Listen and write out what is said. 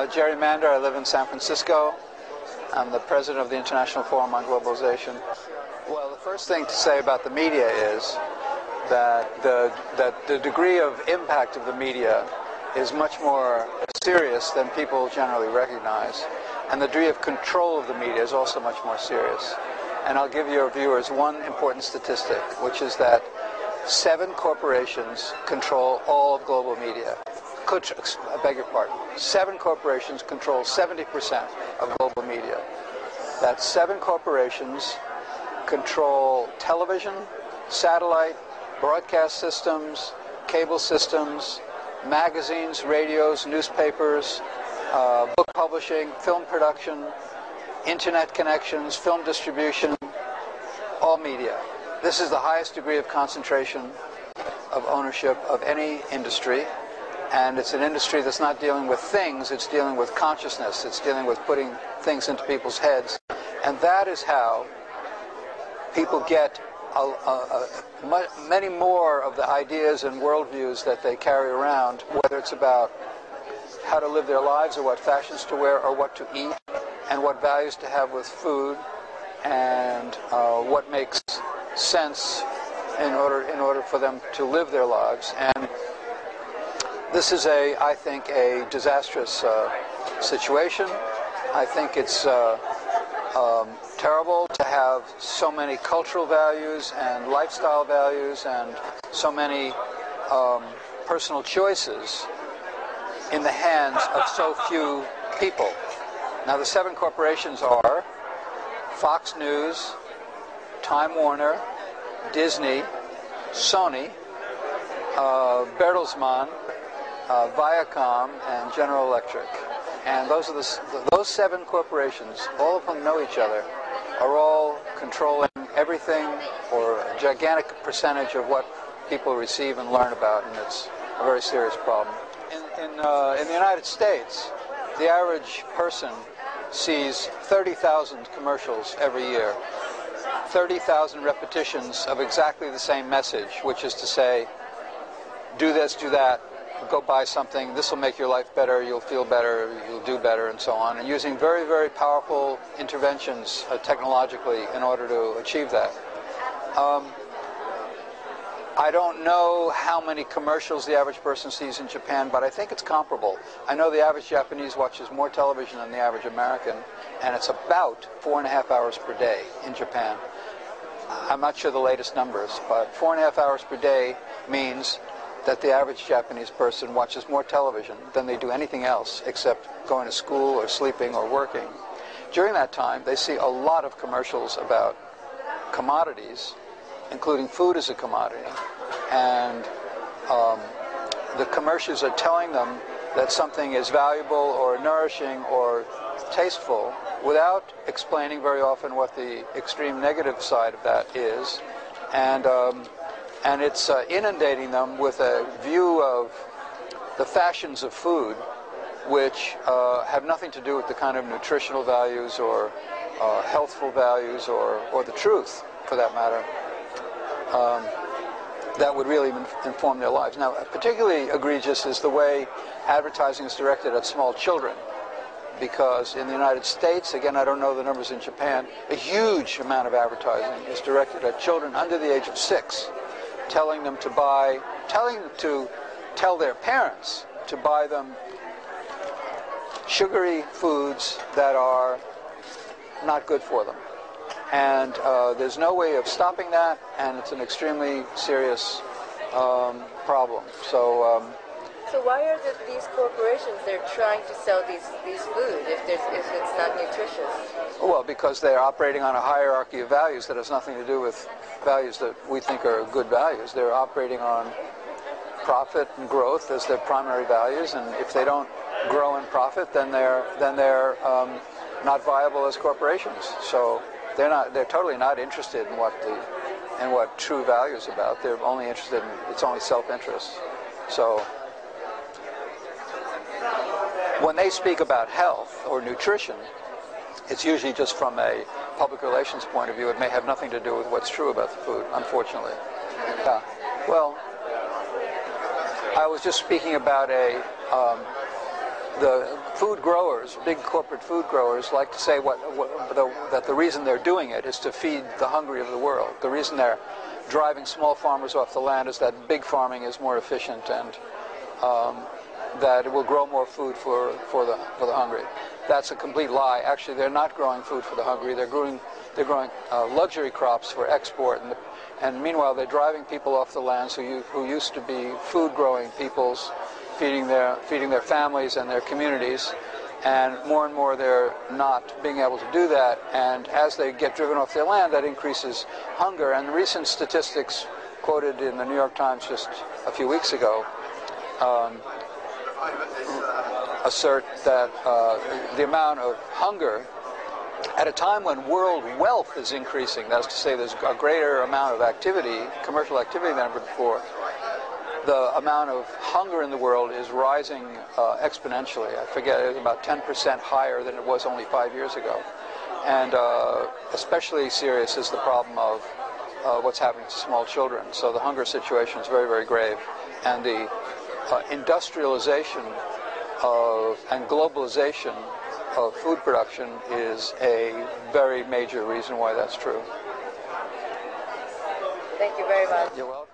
Gerrymander. I live in San Francisco. I'm the president of the International Forum on Globalization. Well, the first thing to say about the media is that the degree of impact of the media is much more serious than people generally recognize. And the degree of control of the media is also much more serious. And I'll give your viewers one important statistic, which is that 7 corporations control all of global media. I beg your pardon. 7 corporations control 70% of global media. That's 7 corporations control television, satellite, broadcast systems, cable systems, magazines, radios, newspapers, book publishing, film production, internet connections, film distribution, all media. This is the highest degree of concentration of ownership of any industry. And it's an industry that's not dealing with things, it's dealing with consciousness, it's dealing with putting things into people's heads. And that is how people get many more of the ideas and worldviews that they carry around, whether it's about how to live their lives or what fashions to wear or what to eat and what values to have with food and what makes sense in order for them to live their lives. And this is I think, a disastrous situation. I think it's terrible to have so many cultural values and lifestyle values and so many personal choices in the hands of so few people. Now, the 7 corporations are Fox News, Time Warner, Disney, Sony, Bertelsmann, Viacom, and General Electric. And those are those 7 corporations, all of whom know each other, are all controlling everything or a gigantic percentage of what people receive and learn about, and it's a very serious problem. In the United States, the average person sees 30,000 commercials every year, 30,000 repetitions of exactly the same message, which is to say, do this, do that, go buy something, this will make your life better, you'll feel better, you'll do better, and so on, and using very, very powerful interventions technologically in order to achieve that. I don't know how many commercials the average person sees in Japan, but I think it's comparable. I know the average Japanese watches more television than the average American, and it's about 4.5 hours per day in Japan. I'm not sure the latest numbers, but 4.5 hours per day means that the average Japanese person watches more television than they do anything else except going to school or sleeping or working. During that time, they see a lot of commercials about commodities, including food as a commodity. And the commercials are telling them that something is valuable or nourishing or tasteful without explaining very often what the extreme negative side of that is. And it's inundating them with a view of the fashions of food, which have nothing to do with the kind of nutritional values or healthful values or the truth, for that matter, that would really inform their lives. Now, particularly egregious is the way advertising is directed at small children, because in the United States, again, I don't know the numbers in Japan, a huge amount of advertising is directed at children under the age of 6. Telling them to tell their parents to buy them sugary foods that are not good for them. And there's no way of stopping that, and it's an extremely serious problem. So why are these corporations, they're trying to sell these food if it's not nutritious? Well, because they're operating on a hierarchy of values that has nothing to do with values that we think are good values. They're operating on profit and growth as their primary values, and if they don't grow and profit, then they're not viable as corporations. So they're totally not interested in what true value is about. They're only interested in it's only self-interest. So when they speak about health or nutrition, it's usually just from a public relations point of view. It may have nothing to do with what's true about the food, unfortunately. Yeah. Well, I was just speaking about a the food growers, big corporate food growers, like to say that the reason they're doing it is to feed the hungry of the world. The reason they're driving small farmers off the land is that big farming is more efficient and that it will grow more food for the hungry. That's a complete lie. Actually, they're not growing food for the hungry. They're growing luxury crops for export, and meanwhile they're driving people off the lands who used to be food-growing peoples, feeding their families and their communities, and more they're not being able to do that, and as they get driven off their land, that increases hunger. And recent statistics quoted in the New York Times just a few weeks ago assert that the amount of hunger at a time when world wealth is increasing, that's to say there's a greater amount of activity, commercial activity than ever before, the amount of hunger in the world is rising exponentially. I forget, it's about 10% higher than it was only 5 years ago. And especially serious is the problem of what's happening to small children. So the hunger situation is very, very grave. And the industrialization and globalization of food production is a very major reason why that's true. Thank you very much. You're welcome.